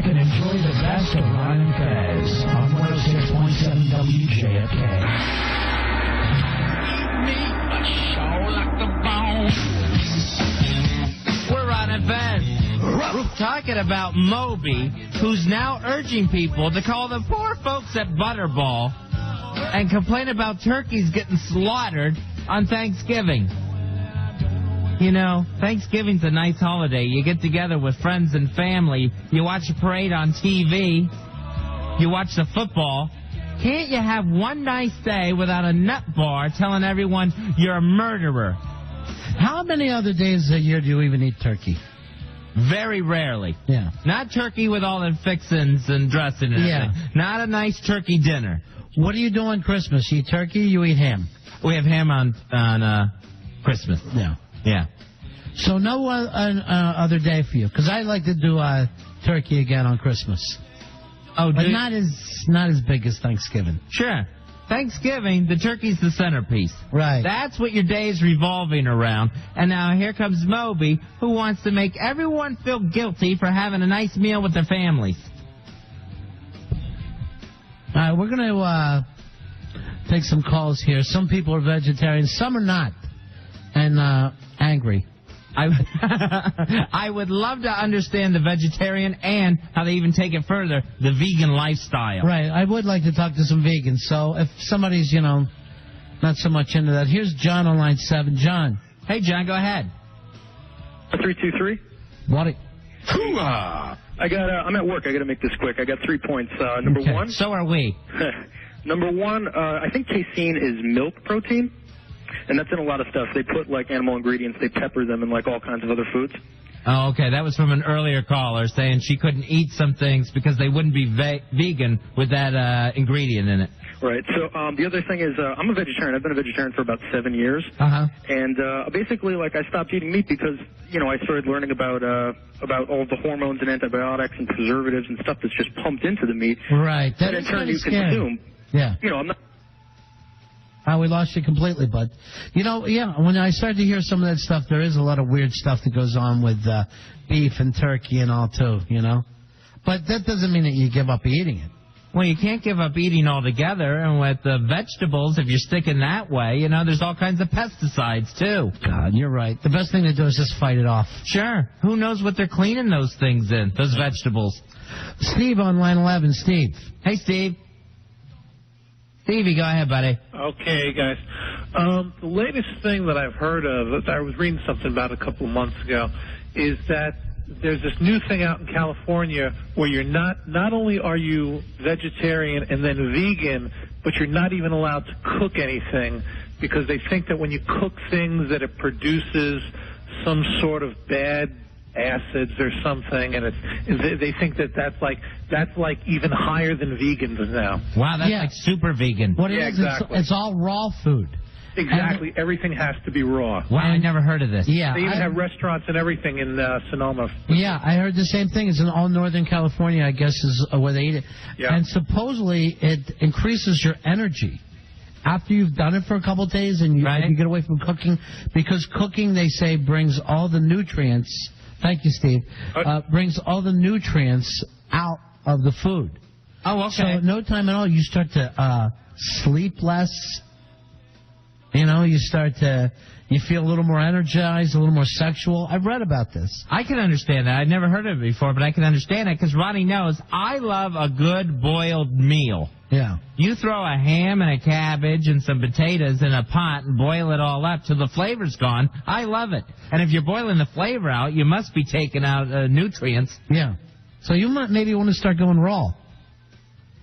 back and enjoy the best of Ron and Fez on 106.7 WJFK. We're Ron and Fez. We're talking about Moby, who's now urging people to call the poor folks at Butterball and complain about turkeys getting slaughtered on Thanksgiving. You know, Thanksgiving's a nice holiday. You get together with friends and family. You watch a parade on TV. You watch the football. Can't you have one nice day without a nut bar telling everyone you're a murderer? How many other days a year do you even eat turkey? Very rarely. Yeah. Not turkey with all the fixings and dressing and everything. Not a nice turkey dinner. What do you do on Christmas? You eat turkey or you eat ham? We have ham on Christmas. Yeah. Yeah. So no other day for you, because I like to do turkey again on Christmas. Oh, but not as big as Thanksgiving. Sure. Thanksgiving, the turkey's the centerpiece. Right. That's what your day's revolving around. And now here comes Moby, who wants to make everyone feel guilty for having a nice meal with their families. All right, we're going to take some calls here. Some people are vegetarians, some are not, and angry. I would love to understand the vegetarian and how they even take it further, the vegan lifestyle. Right. I would like to talk to some vegans. So if somebody's, not so much into that. Here's John on line 7. John. Hey, John, go ahead. 323. What? I'm at work. I got to make this quick. I got 3 points. Number one. So are we. Number one, I think casein is milk protein. And that's in a lot of stuff. They put, animal ingredients. They pepper them in, all kinds of other foods. Oh, okay. That was from an earlier caller saying she couldn't eat some things because they wouldn't be vegan with that ingredient in it. Right. So the other thing is I'm a vegetarian. I've been a vegetarian for about 7 years. Uh-huh. And basically, I stopped eating meat because, I started learning about all the hormones and antibiotics and preservatives and stuff that's just pumped into the meat. Right. That in is turn you scary. consume. Yeah. I'm not... We lost you completely, bud. When I started to hear some of that stuff, there is a lot of weird stuff that goes on with beef and turkey and all, too, But that doesn't mean that you give up eating it. Well, you can't give up eating altogether, and with the vegetables, if you're sticking that way, there's all kinds of pesticides, too. God, you're right. The best thing to do is just fight it off. Sure. Who knows what they're cleaning those things in, those vegetables? Steve on line 11. Steve. Hey, Steve. Stevie, go ahead, buddy. Okay, guys. The latest thing that I've heard of, I was reading something about a couple of months ago, is that there's this new thing out in California where you're not only are you vegetarian and then vegan, but you're not even allowed to cook anything because they think that when you cook things that it produces some sort of bad acids or something, and they think that's like even higher than vegans now. Wow, that's like super vegan. What it is, exactly. It's all raw food. Exactly. Everything has to be raw. Wow, I never heard of this. Yeah, they even have restaurants and everything in Sonoma. Yeah, I heard the same thing. It's in all Northern California, I guess, is where they eat it. Yeah. And supposedly it increases your energy after you've done it for a couple of days and you get away from cooking. Because cooking, they say, brings all the nutrients. Thank you, Steve. Brings all the nutrients out of the food. Oh, okay. So at no time at all, you start to sleep less. You feel a little more energized, a little more sexual. I've read about this. I can understand that. I've never heard of it before, but I can understand it because Ronnie knows I love a good boiled meal. Yeah. You throw a ham and a cabbage and some potatoes in a pot and boil it all up till the flavor's gone. I love it. And if you're boiling the flavor out, you must be taking out nutrients. Yeah. So you might maybe want to start going raw.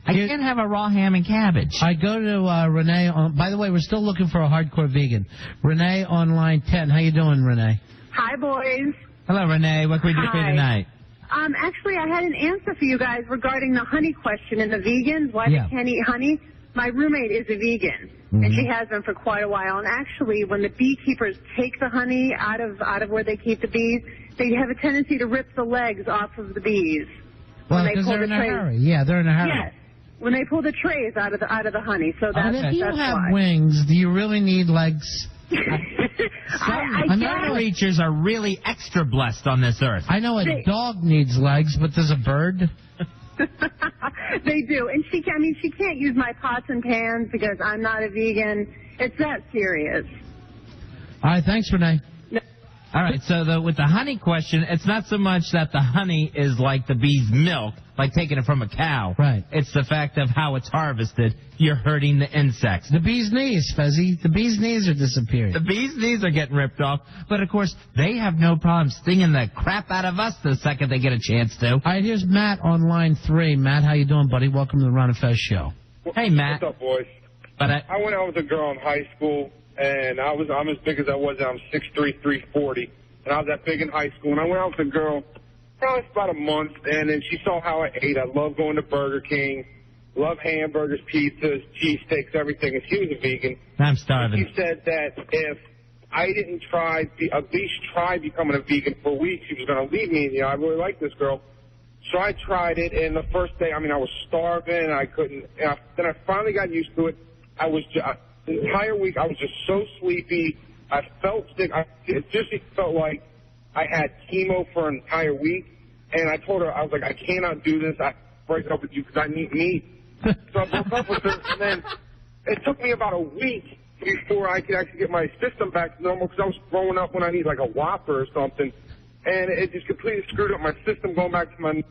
I can't have a raw ham and cabbage. I go to Renee. By the way, we're still looking for a hardcore vegan. Renee on line 10. How you doing, Renee? Hi, boys. Hello, Renee. What can we do for you tonight? Actually, I had an answer for you guys regarding the honey question and the vegans, why they can't eat honey. My roommate is a vegan, and she has been for quite a while. And actually, when the beekeepers take the honey out of where they keep the bees, they have a tendency to rip the legs off of the bees. Well, because they're in a hurry. Yeah, they're in a hurry. Yes. When they pull the trays out of the honey, so that's if you that's have why. wings, do you really need legs? Some creatures are really extra blessed on this earth. I know a dog needs legs, but does a bird? They do. And she can't use my pots and pans because I'm not a vegan. It's that serious. All right, thanks, Renee. All right, so with the honey question, it's not so much that the honey is like the bee's milk, like taking it from a cow. Right. It's the fact of how it's harvested. You're hurting the insects. The bee's knees, Fezzy. The bee's knees are disappearing. The bee's knees are getting ripped off. But, of course, they have no problem stinging the crap out of us the second they get a chance to. All right, here's Matt on line 3. Matt, how you doing, buddy? Welcome to the Ron and Fez Show. Hey, Matt. What's up, boys? But I went out with a girl in high school, and I'm as big as I was. I'm 6'3", 340. And I was that big in high school, and I went out with a girl probably for about a month, and then she saw how I ate. I love going to Burger King, love hamburgers, pizzas, cheesesteaks, everything, and she was a vegan. I'm starving. And she said that if I didn't at least try becoming a vegan for a week, she was going to leave me. I really like this girl. So I tried it, and the first day, I was starving. I couldn't. Then I finally got used to it. The entire week, I was just so sleepy. I felt sick. It just felt like I had chemo for an entire week. And I told her, I was like, I cannot do this. I break up with you because I need meat. So I broke up with her. And then it took me about a week before I could actually get my system back to normal because I was throwing up when I need like a Whopper or something. And it just completely screwed up my system going back to my...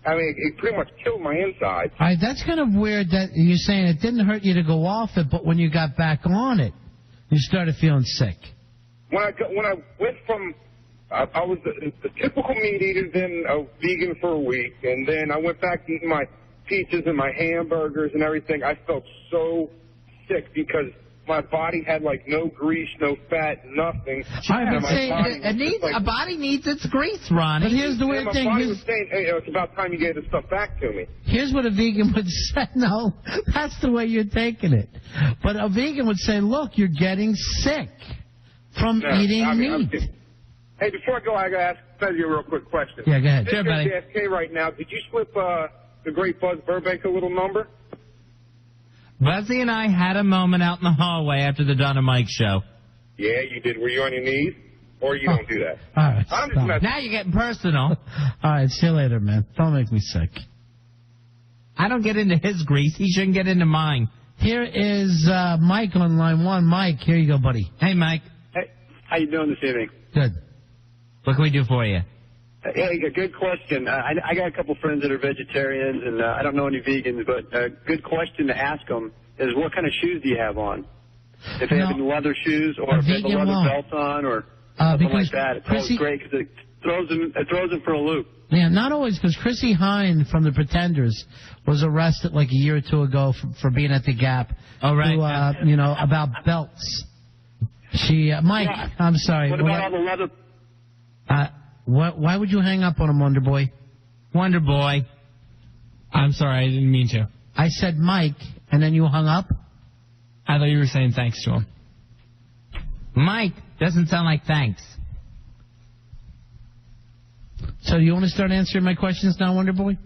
it pretty much killed my inside. All right, that's kind of weird that you're saying it didn't hurt you to go off it, but when you got back on it, you started feeling sick. When I went from, I was the typical meat eater, then a vegan for a week, and then I went back to eating my pizzas and my hamburgers and everything. I felt so sick because my body had like no grease, no fat, nothing. A body needs its grease, Ronnie. But here's the weird thing. My body was saying, hey, it's about time you gave this stuff back to me. Here's what a vegan would say. No, that's the way you're taking it. But a vegan would say, look, you're getting sick from eating meat. Hey, before I go, I got to ask Fezzy a real quick question. Yeah, go ahead. Sure, buddy. WJFK right now, did you slip the great Buzz Burbank a little number? Buzzy and I had a moment out in the hallway after the Donna Mike show. Yeah, you did. Were you on your knees? Or you don't do that? All right. Now you're getting personal. All right, see you later, man. Don't make me sick. I don't get into his grease. He shouldn't get into mine. Here is Mike on line 1. Mike, here you go, buddy. Hey, Mike. Hey, how you doing this evening? Good. What can we do for you? Hey, good question. I got a couple friends that are vegetarians, and I don't know any vegans, but a good question to ask them is what kind of shoes do you have on? If they have any leather shoes or if they have a leather belt on or something like that. It's always great because it throws them for a loop. Yeah, not always, because Chrissy Hine from the Pretenders was arrested like a year or two ago for being at the Gap. Oh, right. About belts. Mike, yeah. I'm sorry. What about all the leather? Why would you hang up on him, Wonder Boy? Wonder Boy. I'm sorry, I didn't mean to. I said Mike, and then you hung up? I thought you were saying thanks to him. Mike doesn't sound like thanks. So you want to start answering my questions now, Wonder Boy?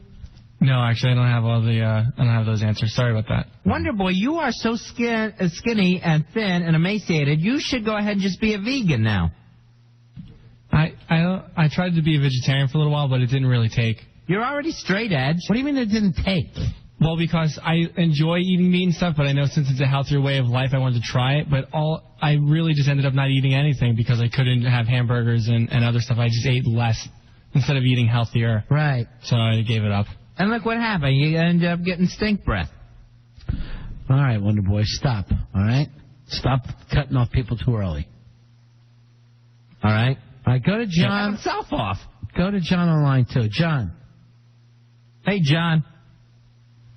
No, actually, I don't have those answers. Sorry about that. Wonder Boy, you are so skinny and thin and emaciated. You should go ahead and just be a vegan now. I tried to be a vegetarian for a little while, but it didn't really take. You're already straight edge. What do you mean it didn't take? Well, because I enjoy eating meat and stuff, but I know since it's a healthier way of life, I wanted to try it. But I really just ended up not eating anything because I couldn't have hamburgers and other stuff. I just ate less instead of eating healthier. Right. So I gave it up. And look what happened. You ended up getting stink breath. All right, Wonder Boy, stop. All right? Stop cutting off people too early. All right? All right, go to John. Cut himself off. Go to John on line 2. John. Hey, John.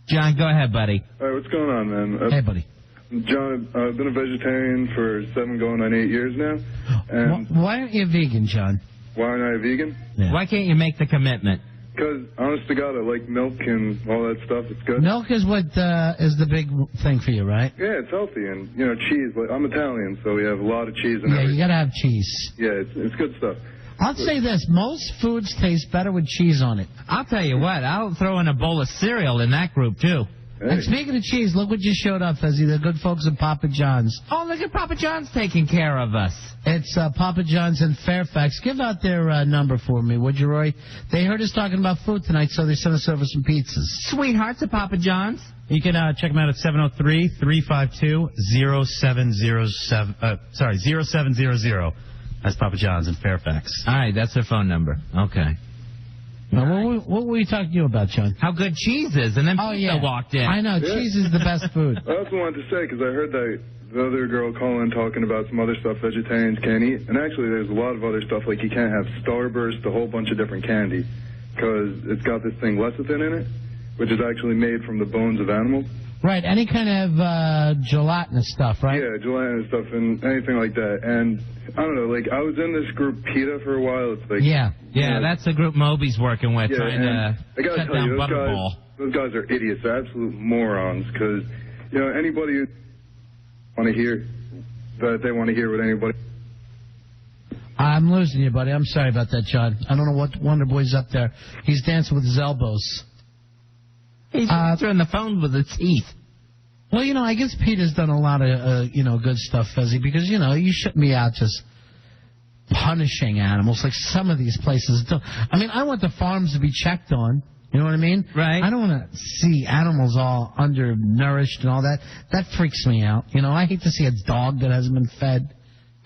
John, go ahead, buddy. All right, what's going on, man? Hey, buddy. John, I've been a vegetarian for 7 going on 8 years now. And why aren't you vegan, John? Why aren't I a vegan? Yeah. Why can't you make the commitment? Because, honest to God, I like milk and all that stuff. It's good. Milk is what is the big thing for you, right? Yeah, it's healthy. And, cheese. I'm Italian, so we have a lot of cheese and everything. Yeah, you got to have cheese. Yeah, it's good stuff. I'll say this. Most foods taste better with cheese on it. I'll tell you what. I'll throw in a bowl of cereal in that group, too. And speaking of cheese, look what just showed up, Fezzy. The good folks at Papa John's. Oh, look at Papa John's taking care of us. It's Papa John's in Fairfax. Give out their number for me, would you, Roy? They heard us talking about food tonight, so they sent us over some pizzas. Sweethearts at Papa John's. You can check them out at 703-352-0700. That's Papa John's in Fairfax. All right, that's their phone number. Okay. Now, what were we talking to you about, John? How good cheese is, and then pizza walked in. I know, cheese is the best food. I also wanted to say, because I heard that the other girl calling talking about some other stuff vegetarians can't eat, and actually there's a lot of other stuff, like you can't have Starburst, a whole bunch of different candy, because it's got this thing lecithin in it, which is actually made from the bones of animals. Right, any kind of gelatinous stuff, right? Yeah, gelatinous stuff and anything like that. And I don't know, like I was in this group PETA for a while. It's like yeah, that's the group Moby's working with, trying to shut down Butterball. Those guys are idiots, they're absolute morons. Because anybody who want to hear that they want to hear what anybody. I'm losing you, buddy. I'm sorry about that, John. I don't know what Wonder Boy's up there. He's dancing with his elbows. He's answering the phone with his teeth. Well, I guess Peter's done a lot of, good stuff, Fezzy, because, you shouldn't be out just punishing animals like some of these places do. I mean, I want the farms to be checked on. You know what I mean? Right. I don't want to see animals all undernourished and all that. That freaks me out. I hate to see a dog that hasn't been fed.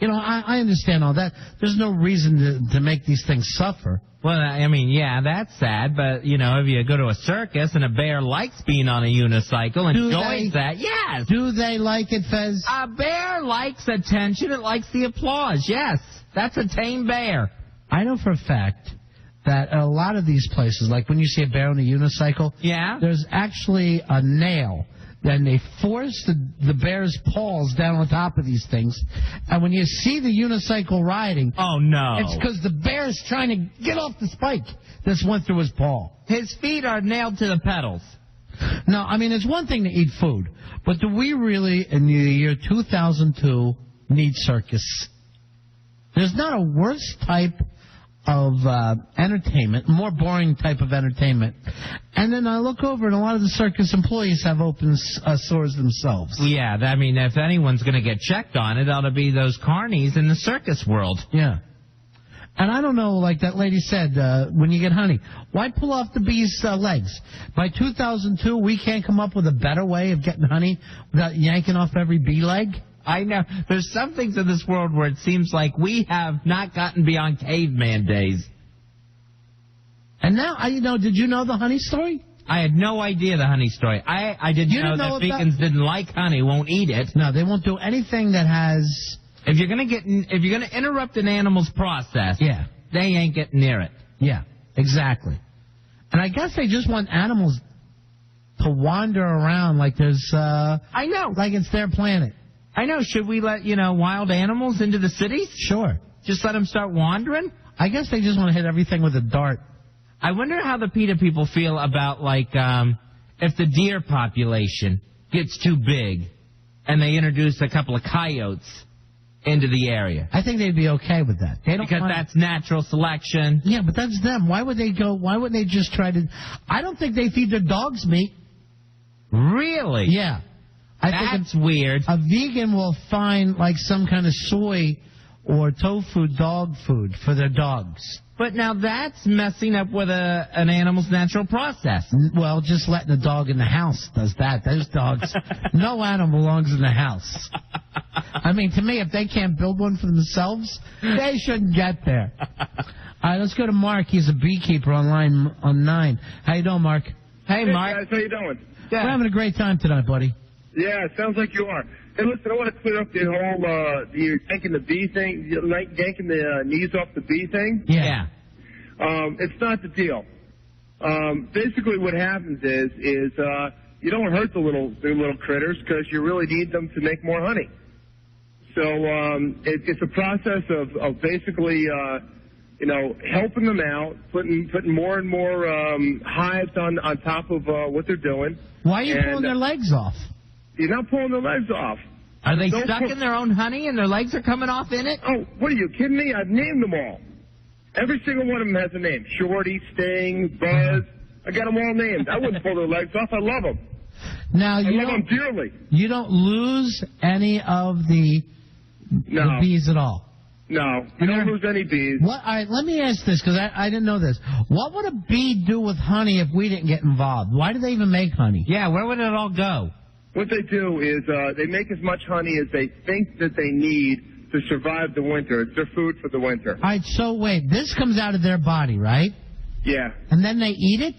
I understand all that. There's no reason to make these things suffer. Well, I mean, yeah, that's sad, but, if you go to a circus and a bear likes being on a unicycle and enjoys that, yes. Do they like it, Fez? A bear likes attention. It likes the applause, yes. That's a tame bear. I know for a fact that a lot of these places, like when you see a bear on a unicycle, there's actually a nail. Then they force the bear's paws down on top of these things. And when you see the unicycle riding... Oh, no. It's because the bear's trying to get off the spike that's went through his paw. His feet are nailed to the pedals. No, I mean, it's one thing to eat food. But do we really, in the year 2002, need circus? There's not a worse type of entertainment, more boring type of entertainment. And then I look over and a lot of the circus employees have open sores themselves. Yeah, I mean, if anyone's going to get checked on, it ought to be those carnies in the circus world. Yeah. And I don't know, like that lady said, when you get honey, why pull off the bee's legs? By 2002, we can't come up with a better way of getting honey without yanking off every bee leg? I know. There's some things in this world where it seems like we have not gotten beyond caveman days. And now, did you know the honey story? I had no idea the honey story. I didn't know that vegans didn't like honey, won't eat it. No, they won't do anything that has... If you're gonna interrupt an animal's process, they ain't getting near it. Yeah, exactly. And I guess they just want animals to wander around like there's... I know. Like it's their planet. I know. Should we let, wild animals into the cities? Sure. Just let them start wandering? I guess they just want to hit everything with a dart. I wonder how the PETA people feel about, if the deer population gets too big and they introduce a couple of coyotes into the area. I think they'd be okay with that. Because that's natural selection. Yeah, but that's them. Why would they just try to... I don't think they feed their dogs meat. Really? Yeah. That's weird. A vegan will find some kind of soy or tofu dog food for their dogs. But now that's messing up with an animal's natural process. Well, just letting a dog in the house does that. Those dogs, no animal belongs in the house. I mean, to me, if they can't build one for themselves, they shouldn't get there. All right, let's go to Mark. He's a beekeeper on 9. How you doing, Mark? Hey, Mark. Guys, how you doing? Yeah. We're having a great time tonight, buddy. Yeah, it sounds like you are. Hey, listen, I want to clear up the whole you're yanking the bee thing, yanking the knees off the bee thing. Yeah. It's not the deal. Basically, what happens is you don't hurt the little critters because you really need them to make more honey. So it's a process of basically helping them out, putting more and more hives on top of what they're doing. Why are you pulling their legs off? You're not pulling their legs off. Are they stuck in their own honey and their legs are coming off in it? Oh, what are you kidding me? I've named them all. Every single one of them has a name. Shorty, Sting, Buzz. I got them all named. I wouldn't pull their legs off. I love them. Now, I love them dearly. You don't lose any of the bees at all? No, you don't lose any bees. What? All right, let me ask this, because I didn't know this. What would a bee do with honey if we didn't get involved? Why do they even make honey? Yeah, where would it all go? What they do is they make as much honey as they think that they need to survive the winter. It's their food for the winter. All right, so wait, this comes out of their body, right? Yeah. And then they eat it?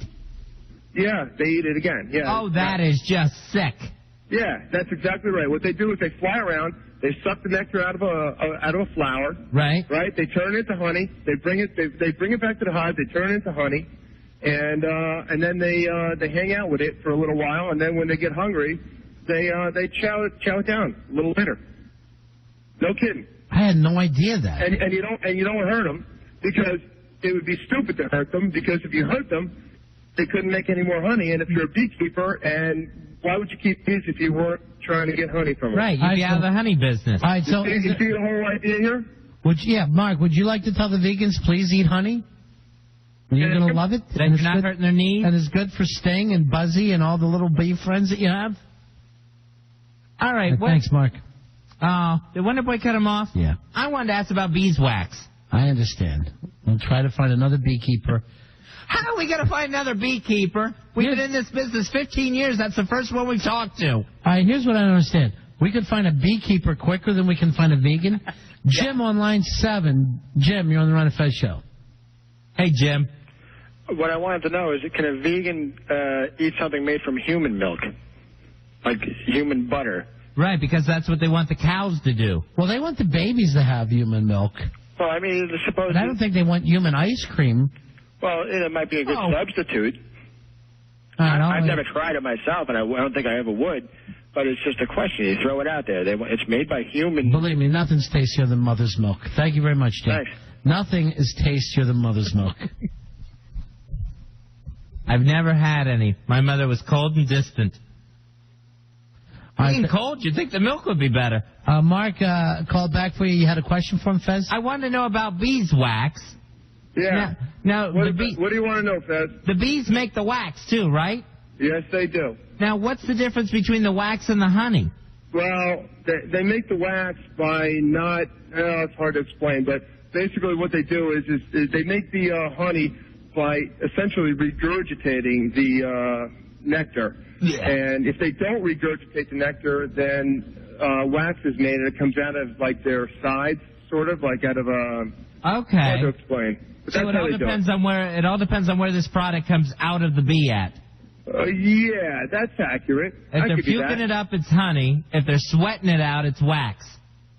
Yeah, they eat it again. Yeah. Oh, that is just sick. Yeah, that's exactly right. What they do is they fly around, they suck the nectar out of a flower. Right. Right. They turn it into honey. They bring it back to the hive. They turn it into honey, and then they hang out with it for a little while, and then when they get hungry, they chow it down a little later. No kidding. I had no idea that. And you don't hurt them because it would be stupid to hurt them, because if you hurt them, they couldn't make any more honey. And if you're a beekeeper, and why would you keep bees if you weren't trying to get honey from them? Right, you'd be out of the honey business. All right, so you see the whole idea here? Mark, would you like to tell the vegans, please eat honey? You're going to love it? Then you're not hurting their knees? And it's good for Sting and Buzzy and all the little bee friends that you have? All right. Thanks, Mark. Did Wonder Boy cut him off? Yeah. I wanted to ask about beeswax. I understand. We'll try to find another beekeeper. How are we going to find another beekeeper? We've been in this business 15 years. That's the first one we've talked to. All right, here's what I don't understand. We could find a beekeeper quicker than we can find a vegan. Jim on line 7. Jim, you're on the Ron and Fez show. Hey, Jim. What I wanted to know is, can a vegan eat something made from human milk? Like human butter? Right, because that's what they want the cows to do. Well, they want the babies to have human milk. Well, I mean, suppose... But I don't think they want human ice cream. Well, it might be a good substitute. I've never tried it myself, and I don't think I ever would. But it's just a question. You throw it out there. It's made by human... Believe me, nothing's tastier than mother's milk. Thank you very much, Jim. Thanks. Nothing is tastier than mother's milk. I've never had any. My mother was cold and distant. Being cold, you'd think the milk would be better. Mark called back for you. You had a question for him, Fez? I wanted to know about beeswax. Yeah. Now what do you want to know, Fez? The bees make the wax, too, right? Yes, they do. Now, what's the difference between the wax and the honey? Well, they make the wax by not... it's hard to explain, but basically what they do is they make the honey by essentially regurgitating the nectar. Yeah. And if they don't regurgitate the nectar, then wax is made, and it comes out of, like, their sides, sort of, like out of a... Okay. Hard to explain. But So it all depends on where this product comes out of the bee at. Yeah, that's accurate. If they're puking it up, it's honey. If they're sweating it out, it's wax.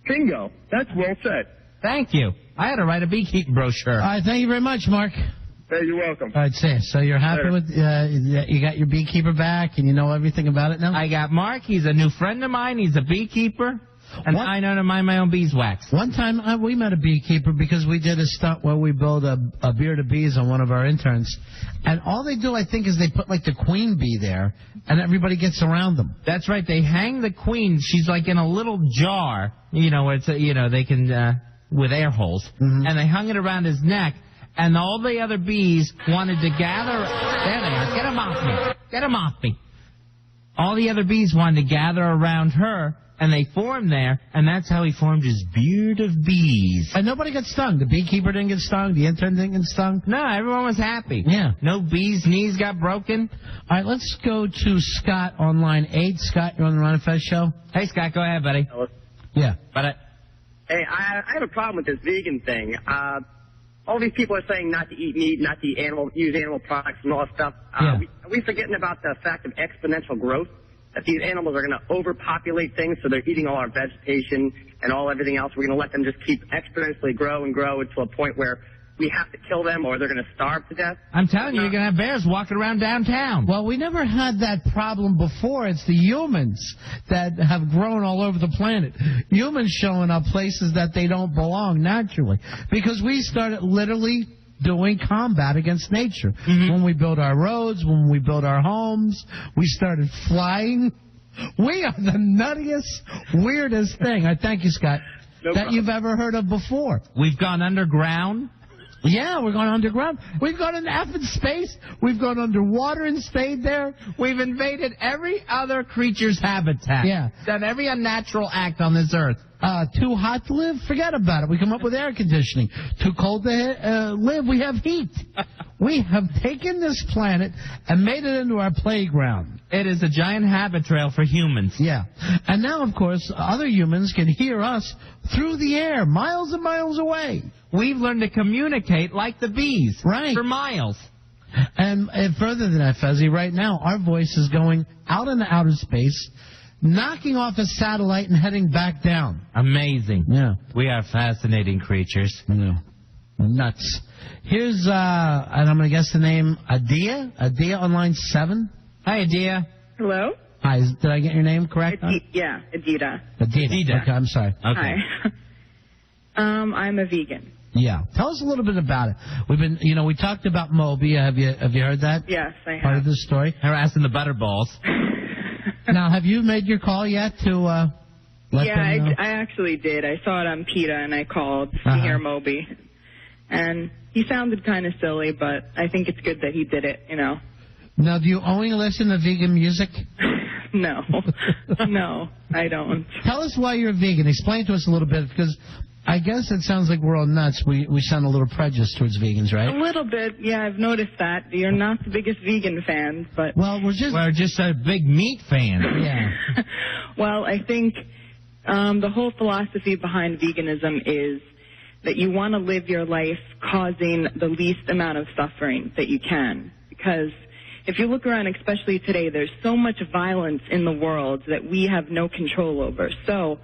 Bingo. That's well said. Thank you. I had to write a beekeeping brochure. All right, thank you very much, Mark. Hey, you're welcome. All right, so you're happy with you got your beekeeper back and you know everything about it now? I got Mark. He's a new friend of mine. He's a beekeeper. And I know to mind my own beeswax. One time we met a beekeeper because we did a stunt where we built a beard of bees on one of our interns. And all they do, I think, is they put like the queen bee there and everybody gets around them. That's right. They hang the queen. She's like in a little jar, where it's, they can, with air holes. Mm-hmm. And they hung it around his neck. And all the other bees wanted to gather. There they are. Get them off me. Get them off me. All the other bees wanted to gather around her. And they formed there, and that's how he formed his beard of bees. And nobody got stung. The beekeeper didn't get stung. The intern didn't get stung. No, everyone was happy. Yeah. No bees' knees got broken. All right, let's go to Scott on line 8. Scott, you're on the Ron and Fez show. Hey, Scott, go ahead, buddy. Hello. Yeah. Hey, I have a problem with this vegan thing. All these people are saying not to eat meat, not to use animal products and all that stuff. Are we forgetting about the fact of exponential growth? That these animals are going to overpopulate things, so they're eating all our vegetation and everything else. We're going to let them just keep exponentially grow and grow until a point where we have to kill them or they're going to starve to death. I'm telling you, you're going to have bears walking around downtown. Well, we never had that problem before. It's the humans that have grown all over the planet. Humans showing up places that they don't belong naturally. Because we started literally doing combat against nature. Mm-hmm. When we built our roads, when we built our homes, we started flying. We are the nuttiest, weirdest thing. I thank you, Scott, that you've ever heard of before. We've gone underground. Yeah, we're going underground. We've gone into effing space. We've gone underwater and stayed there. We've invaded every other creature's habitat. Yeah. Done every unnatural act on this earth. Too hot to live? Forget about it. We come up with air conditioning. Too cold to live? We have heat. We have taken this planet and made it into our playground. It is a giant habit trail for humans. Yeah. And now, of course, other humans can hear us through the air, miles and miles away. We've learned to communicate like the bees. Right. For miles. And further than that, Fezzy, right now, our voice is going out into outer space, knocking off a satellite and heading back down. Amazing. Yeah. We are fascinating creatures. Yeah. Nuts. Here's, and I'm going to guess the name, Adia? Adia on line 7? Hi, Adia. Hello? Hi, did I get your name correct? Yeah, Adida. Adida. Okay, I'm sorry. Okay. Hi. I'm a vegan. Yeah. Tell us a little bit about it. We've been, we talked about Moby. Have you heard that? Yes, I have. Part of this story? Harassing the butterballs. Now, have you made your call yet to let them know? I actually did. I saw it on PETA, and I called to hear Moby. And he sounded kind of silly, but I think it's good that he did it, Now, do you only listen to vegan music? No. No, I don't. Tell us why you're vegan. Explain to us a little bit, because I guess it sounds like we're all nuts. We sound a little prejudiced towards vegans, right? A little bit, yeah, I've noticed that. You're not the biggest vegan fan, but... Well, we're just a big meat fan. Yeah. Well, I think the whole philosophy behind veganism is that you want to live your life causing the least amount of suffering that you can. Because if you look around, especially today, there's so much violence in the world that we have no control over. So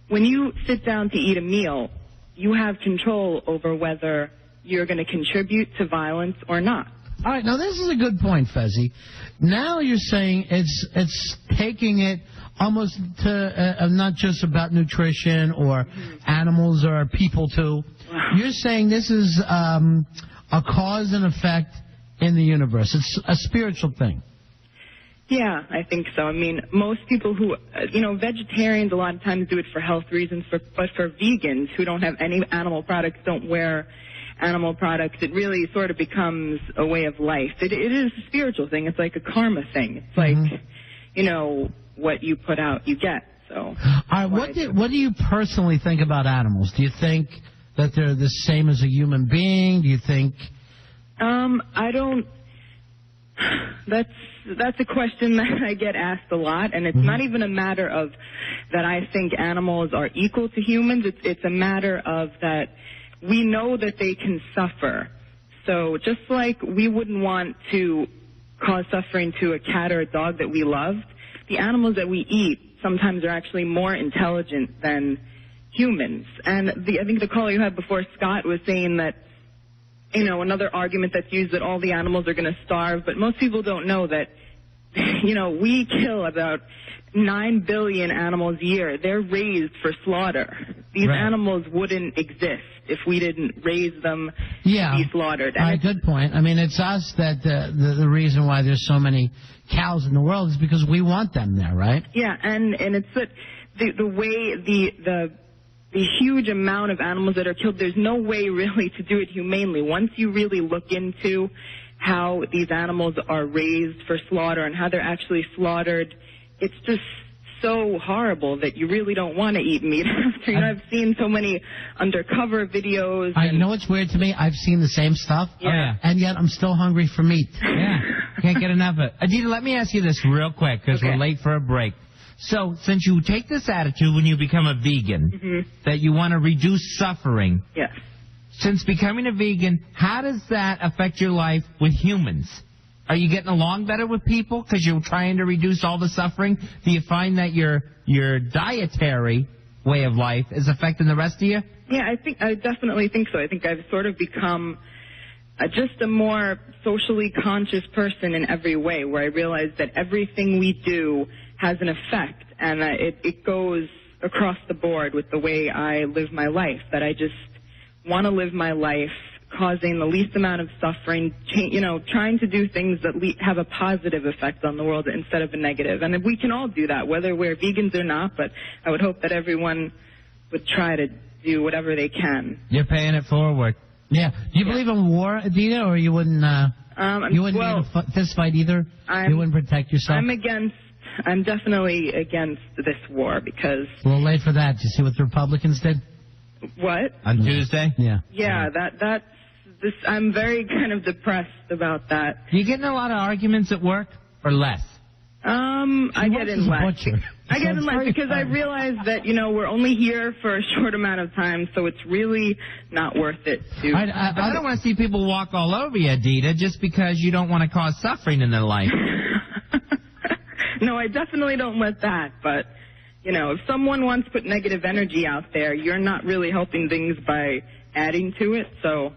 when you sit down to eat a meal, you have control over whether you're going to contribute to violence or not. All right, now this is a good point, Fezzy. Now you're saying it's taking it almost to not just about nutrition or animals or people too. You're saying this is a cause and effect in the universe. It's a spiritual thing. Yeah, I think so. I mean, most people who, vegetarians a lot of times do it for health reasons, but for vegans who don't have any animal products, don't wear animal products, it really sort of becomes a way of life. It is a spiritual thing. It's like a karma thing. It's like, what you put out, you get. So, all right, what do you personally think about animals? Do you think that they're the same as a human being? Do you think? I don't. That's a question that I get asked a lot, and it's not even a matter of that I think animals are equal to humans. It's a matter of that we know that they can suffer. So just like we wouldn't want to cause suffering to a cat or a dog that we loved, the animals that we eat sometimes are actually more intelligent than humans. And I think the caller you had before, Scott, was saying that, another argument that's used that all the animals are going to starve, but most people don't know that, we kill about 9 billion animals a year. They're raised for slaughter. These animals wouldn't exist if we didn't raise them to be slaughtered. All right, good point. I mean, it's us that the reason why there's so many cows in the world is because we want them there, right? Yeah, and it's that the way the huge amount of animals that are killed, there's no way really to do it humanely. Once you really look into how these animals are raised for slaughter and how they're actually slaughtered, it's just so horrible that you really don't want to eat meat after. I've seen so many undercover videos. You know what's weird to me? I've seen the same stuff, and yet I'm still hungry for meat. Yeah, can't get enough of it. Adita, let me ask you this real quick, because we're late for a break. So, since you take this attitude when you become a vegan, that you want to reduce suffering, yes. Since becoming a vegan, how does that affect your life with humans? Are you getting along better with people because you're trying to reduce all the suffering? Do you find that your dietary way of life is affecting the rest of you? Yeah, I definitely think so. I think I've sort of become just a more socially conscious person in every way, where I realize that everything we do has an effect, and it goes across the board with the way I live my life, that I just want to live my life causing the least amount of suffering, trying to do things that have a positive effect on the world instead of a negative. And we can all do that, whether we're vegans or not, but I would hope that everyone would try to do whatever they can. You're paying it forward. Yeah. Do you believe in war, Adina, or you wouldn't? You wouldn't be in a fist fight either. You wouldn't protect yourself. I'm definitely against this war because. A little late for that. Did you see what the Republicans did? What? On Tuesday? Yeah. Yeah, that's this. I'm very kind of depressed about that. Do you get in a lot of arguments at work or less? I get in less. I get in less because I realize that, we're only here for a short amount of time, so it's really not worth it to... I don't want to see people walk all over you, Adita, just because you don't want to cause suffering in their life. No, I definitely don't let that, but, if someone wants to put negative energy out there, you're not really helping things by adding to it, so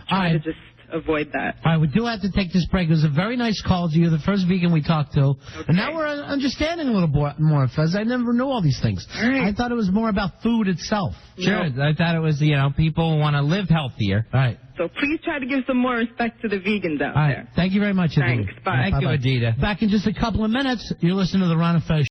try to just avoid that. All right, we do have to take this break. It was a very nice call to you, the first vegan we talked to. Okay. And now we're understanding a little more, Fez. I never knew all these things. All right. I thought it was more about food itself. Sure, I thought it was, people want to live healthier. All right. So please try to give some more respect to the vegans out there. Thank you very much, Adina. Thanks. Bye. Thank you, Adita. Back in just a couple of minutes. You're listening to the Ron and Fez Show.